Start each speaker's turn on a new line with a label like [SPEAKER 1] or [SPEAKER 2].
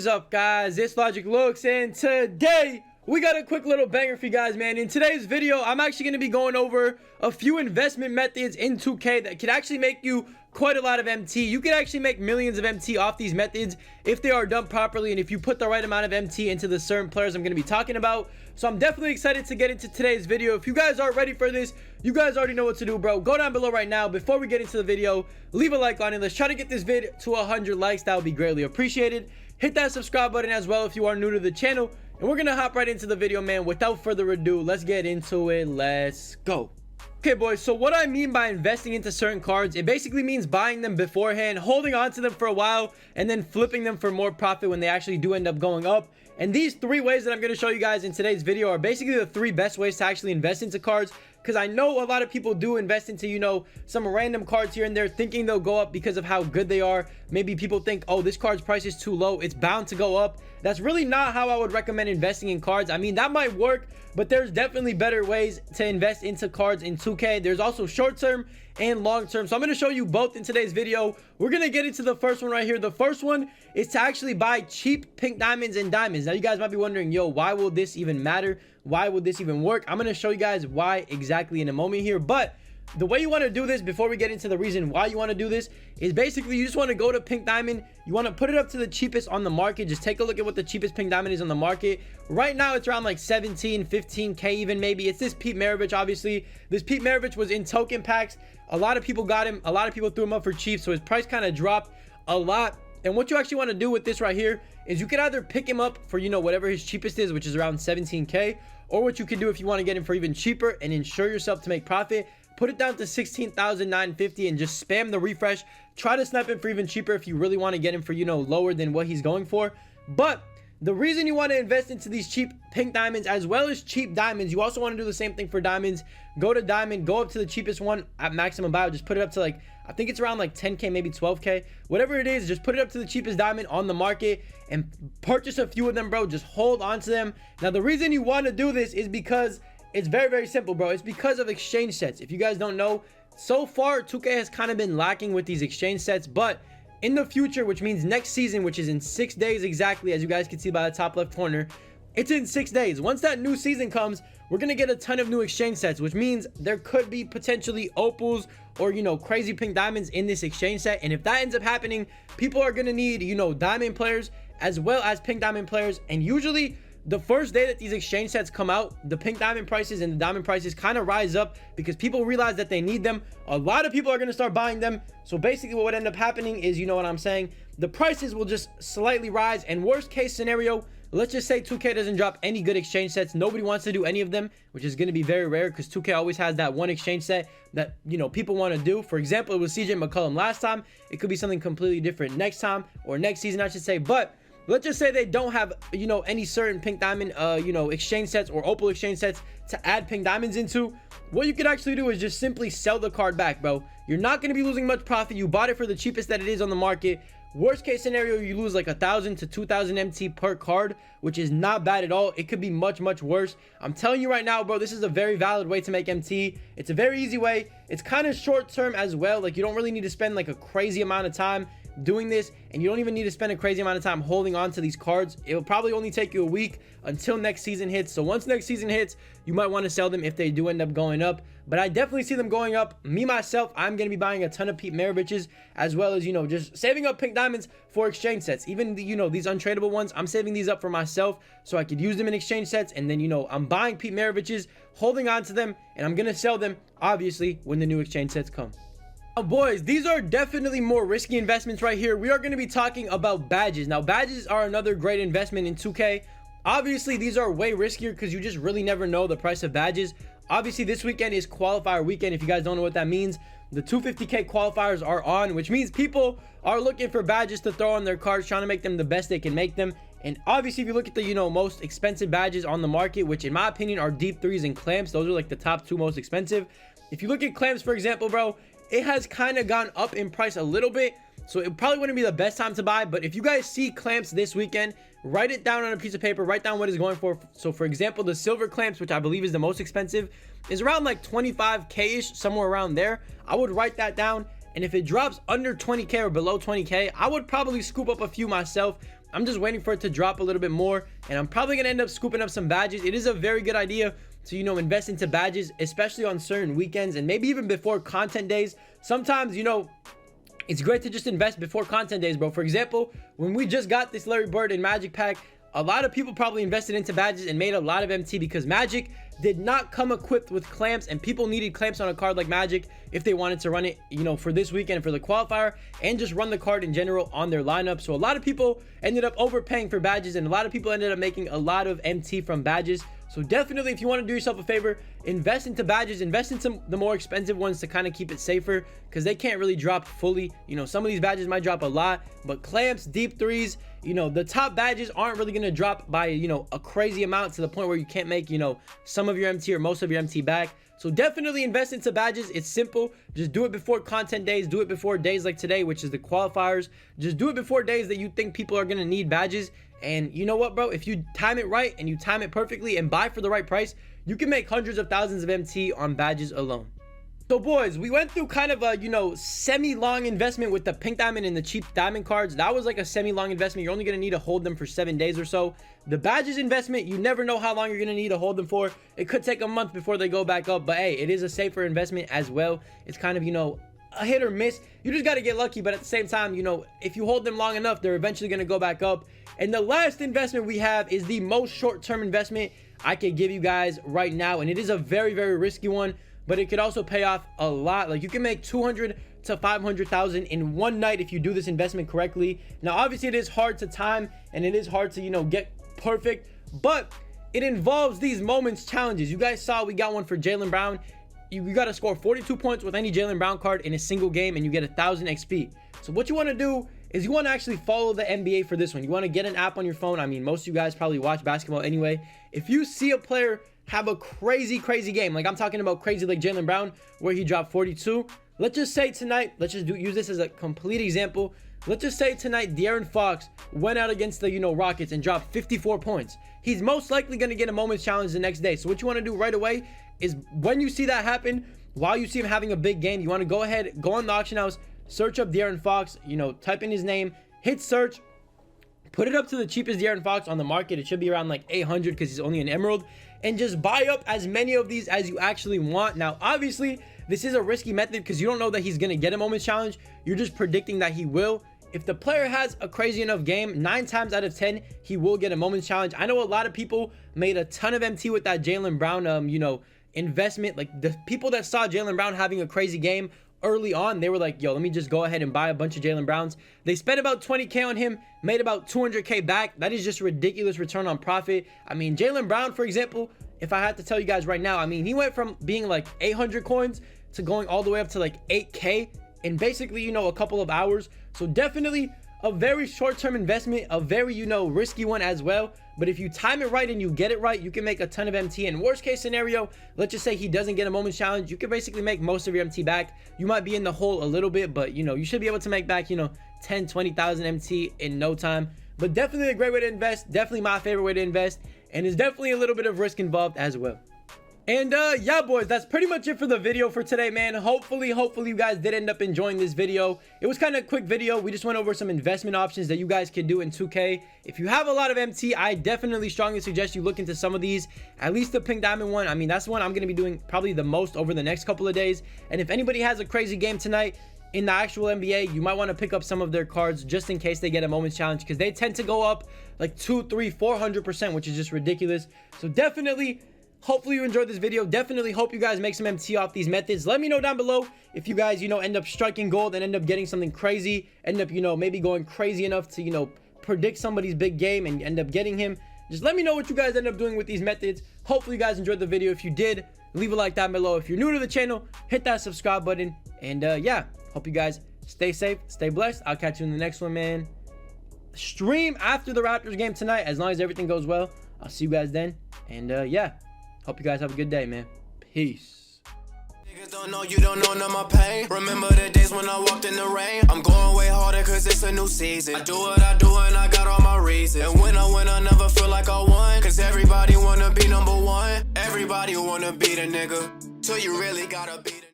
[SPEAKER 1] What is up, guys? It's Logic Looks, and today we got a quick little banger for you guys, man. In today's video, I'm actually going to be going over a few investment methods in 2K that could actually make you quite a lot of MT. You could actually make millions of MT off these methods if they are done properly and if you put the right amount of MT into the certain players I'm going to be talking about. So I'm definitely excited to get into today's video. If you guys are ready for this, you guys already know what to do, bro. Go down below right now. Before we get into the video, leave a like on it. Let's try to get this vid to 100 likes. That would be greatly appreciated. Hit that subscribe button as well if you are new to the channel. And we're gonna hop right into the video, man. Without further ado, let's get into it. Let's go. Okay, boys, so what I mean by investing into certain cards, it basically means buying them beforehand, holding on to them for a while, and then flipping them for more profit when they actually do end up going up. And these three ways that I'm going to show you guys in today's video are basically the three best ways to actually invest into cards, because I know a lot of people do invest into, you know, some random cards here and there thinking they'll go up because of how good they are. Maybe people think, oh, this card's price is too low, it's bound to go up. That's really not how I would recommend investing in cards. I mean, that might work, but there's definitely better ways to invest into cards in 2K. There's also short-term and long-term. So I'm going to show you both in today's video. We're going to get into the first one right here. The first one is to actually buy cheap pink diamonds and diamonds. Now, you guys might be wondering, yo, why will this even matter? Why would this even work? I'm going to show you guys why exactly in a moment here. But the way you want to do this, before we get into the reason why you want to do this, is basically you just want to go to pink diamond. You want to put it up to the cheapest on the market. Just take a look at what the cheapest pink diamond is on the market. Right now, it's around like 17, 15K even maybe. It's this Pete Maravich, obviously. This Pete Maravich was in token packs. A lot of people got him. A lot of people threw him up for cheap, so his price kind of dropped a lot. And what you actually want to do with this right here is you could either pick him up for, you know, whatever his cheapest is, which is around 17K, or what you could do if you want to get him for even cheaper and ensure yourself to make profit, put it down to 16,950 and just spam the refresh. Try to snap him for even cheaper if you really want to get him for, you know, lower than what he's going for. But the reason you want to invest into these cheap pink diamonds as well as cheap diamonds, you also want to do the same thing for diamonds. Go to diamond, go up to the cheapest one at maximum buy, just put it up to like, I think it's around like 10K, maybe 12K, whatever it is. Just put it up to the cheapest diamond on the market and purchase a few of them, bro. Just hold on to them. Now, the reason you want to do this is because it's very, very simple, bro. It's because of exchange sets. If you guys don't know, so far 2K has kind of been lacking with these exchange sets, but in the future, which means next season, which is in 6 days exactly, as you guys can see by the top left corner, it's in 6 days. Once that new season comes, we're gonna get a ton of new exchange sets, which means there could be potentially opals or, you know, crazy pink diamonds in this exchange set. And if that ends up happening, people are gonna need, you know, diamond players as well as pink diamond players. And usually the first day that these exchange sets come out, the pink diamond prices and the diamond prices kind of rise up because people realize that they need them. A lot of people are going to start buying them. So basically what would end up happening is, you know what I'm saying, the prices will just slightly rise. And worst case scenario, let's just say 2K doesn't drop any good exchange sets. Nobody wants to do any of them, which is going to be very rare because 2K always has that one exchange set that, you know, people want to do. For example, it was CJ McCollum last time. It could be something completely different next time, or next season, I should say. But let's just say they don't have, you know, any certain pink diamond, you know, exchange sets or opal exchange sets to add pink diamonds into. What you could actually do is just simply sell the card back, bro. You're not going to be losing much profit. You bought it for the cheapest that it is on the market. Worst case scenario, you lose like 1,000 to 2,000 MT per card, which is not bad at all. It could be much, much worse. I'm telling you right now, bro, this is a very valid way to make MT. It's a very easy way. It's kind of short term as well. Like, you don't really need to spend like a crazy amount of time doing this, and you don't even need to spend a crazy amount of time holding on to these cards. It will probably only take you a week until next season hits. So once next season hits, you might want to sell them if they do end up going up. But I definitely see them going up. Me, myself, I'm going to be buying a ton of Pete Maraviches, as well as, you know, just saving up pink diamonds for exchange sets. Even, you know, these untradeable ones, I'm saving these up for myself so I could use them in exchange sets. And then, you know, I'm buying Pete Maraviches, holding on to them, and I'm going to sell them, obviously, when the new exchange sets come. Now, boys, these are definitely more risky investments right here. We are going to be talking about badges. Now, badges are another great investment in 2K. Obviously, these are way riskier because you just really never know the price of badges. Obviously, this weekend is qualifier weekend. If you guys don't know what that means, the 250K qualifiers are on, which means people are looking for badges to throw on their cards, trying to make them the best they can make them. And obviously, if you look at the, you know, most expensive badges on the market, which in my opinion are deep threes and clamps, those are like the top two most expensive. If you look at clamps, for example, bro, it has kind of gone up in price a little bit, so it probably wouldn't be the best time to buy. But if you guys see clamps this weekend, write it down on a piece of paper, write down what it's going for. So for example, the silver clamps, which I believe is the most expensive, is around like 25K-ish, somewhere around there. I would write that down, and if it drops under 20K or below 20K, I would probably scoop up a few myself. I'm just waiting for it to drop a little bit more, and I'm probably gonna end up scooping up some badges. It is a very good idea to, you know, invest into badges, especially on certain weekends and maybe even before content days. Sometimes, you know, it's great to just invest before content days, bro. For example, when we just got this Larry Bird and Magic pack, a lot of people probably invested into badges and made a lot of MT because Magic did not come equipped with clamps, and people needed clamps on a card like Magic if they wanted to run it, you know, for this weekend for the qualifier and just run the card in general on their lineup. So a lot of people ended up overpaying for badges, and a lot of people ended up making a lot of MT from badges. So definitely, if you want to do yourself a favor, invest into badges, invest in some the more expensive ones to kind of keep it safer, because they can't really drop fully. You know, some of these badges might drop a lot, but clamps, deep threes, you know, the top badges aren't really going to drop by, you know, a crazy amount to the point where you can't make, you know, some of your MT or most of your MT back. So definitely invest into badges. It's simple. Just do it before content days. Do it before days like today, which is the qualifiers. Just do it before days that you think people are going to need badges. And you know what, bro? If you time it right and you time it perfectly and buy for the right price, you can make hundreds of thousands of MT on badges alone. So boys, we went through kind of a, you know, semi-long investment with the pink diamond and the cheap diamond cards. That was like a semi-long investment. You're only going to need to hold them for 7 days or so. The badges investment, you never know how long you're going to need to hold them for. It could take a month before they go back up, but hey, it is a safer investment as well. It's kind of, you know, a hit or miss. You just got to get lucky, but at the same time, you know, if you hold them long enough, they're eventually going to go back up. And the last investment we have is the most short-term investment I could give you guys right now, and it is a very, very risky one, but it could also pay off a lot. Like, you can make 200 to 500,000 in one night if you do this investment correctly. Now, obviously, it is hard to time, and it is hard to, you know, get perfect, but it involves these moments challenges. You guys saw we got one for Jaylen Brown. You got to score 42 points with any Jaylen Brown card in a single game, and you get 1,000 XP. So what you want to do is you want to actually follow the NBA for this one. You want to get an app on your phone. I mean, most of you guys probably watch basketball anyway. If you see a player have a crazy game, like I'm talking about crazy like Jaylen Brown, where he dropped 42, let's just say tonight, let's just use this as a complete example. Let's just say tonight De'Aaron Fox went out against the, you know, Rockets and dropped 54 points. He's most likely going to get a moments challenge the next day. So what you want to do right away is when you see that happen, while you see him having a big game, you want to go ahead, go on the auction house, search up De'Aaron Fox, you know, type in his name, hit search, put it up to the cheapest De'Aaron Fox on the market. It should be around like 800 because he's only an emerald, and just buy up as many of these as you actually want. Now, obviously, this is a risky method because you don't know that he's going to get a moments challenge. You're just predicting that he will. If the player has a crazy enough game, 9 times out of 10, he will get a moments challenge. I know a lot of people made a ton of MT with that Jaylen Brown, you know, investment. Like, the people that saw Jaylen Brown having a crazy game early on, they were like, yo, let me just go ahead and buy a bunch of Jaylen Browns. They spent about 20K on him, made about 200K back. That is just ridiculous return on profit. I mean, Jaylen Brown, for example, if I had to tell you guys right now, I mean, he went from being like 800 coins to going all the way up to like 8K in basically, you know, a couple of hours. So definitely a very short-term investment, a very, you know, risky one as well. But if you time it right and you get it right, you can make a ton of MT. And worst case scenario, let's just say he doesn't get a moments challenge, you can basically make most of your MT back. You might be in the hole a little bit, but, you know, you should be able to make back, you know, 10, 20,000 MT in no time. But definitely a great way to invest. Definitely my favorite way to invest. And there's definitely a little bit of risk involved as well. And yeah, boys, that's pretty much it for the video for today, man. Hopefully you guys did end up enjoying this video. It was kind of a quick video. We just went over some investment options that you guys can do in 2K. If you have a lot of MT, I definitely strongly suggest you look into some of these, at least the pink diamond one. I mean, that's the one I'm going to be doing probably the most over the next couple of days. And if anybody has a crazy game tonight in the actual NBA, you might want to pick up some of their cards just in case they get a moments challenge, because they tend to go up like 200, 300, 400%, which is just ridiculous. So definitely, hopefully you enjoyed this video. Definitely hope you guys make some MT off these methods. Let me know down below if you guys, you know, end up striking gold and end up getting something crazy, end up, you know, maybe going crazy enough to, you know, predict somebody's big game and end up getting him. Just let me know what you guys end up doing with these methods. Hopefully you guys enjoyed the video. If you did, leave a like down below. If you're new to the channel, hit that subscribe button. And yeah, hope you guys stay safe, stay blessed. I'll catch you in the next one, man. Stream after the Raptors game tonight, as long as everything goes well. I'll see you guys then. And yeah, hope you guys have a good day, man. Peace.
[SPEAKER 2] Niggas don't know, you don't know none of my pain. Remember the days when I walked in the rain. I'm going way harder cause it's a new season. I do what I do and I got all my reasons. And when I win, I never feel like I won. Cause everybody wanna be number one. Everybody wanna be the nigga. Till you really gotta be the